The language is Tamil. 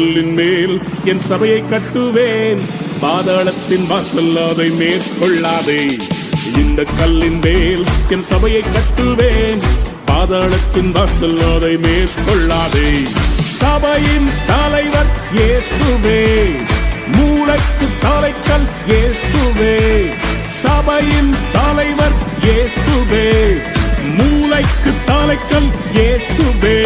கல்லின் மேல் என் சபையை கட்டுவேன், பாதாளத்தின் வாசல் அதை மேற்கொள்ளாதே. இந்த கல்லின் மேல் என் சபையை கட்டுவேன், பாதாளத்தின் வாசல் அதை மேற்கொள்ளாதே. சபையின் தலைவர் இயேசுவே, மூளைக்கு தலைக்கல் இயேசுவே. சபையின் தலைவர் இயேசுவே, மூளைக்கு தலைக்கல் இயேசுவே.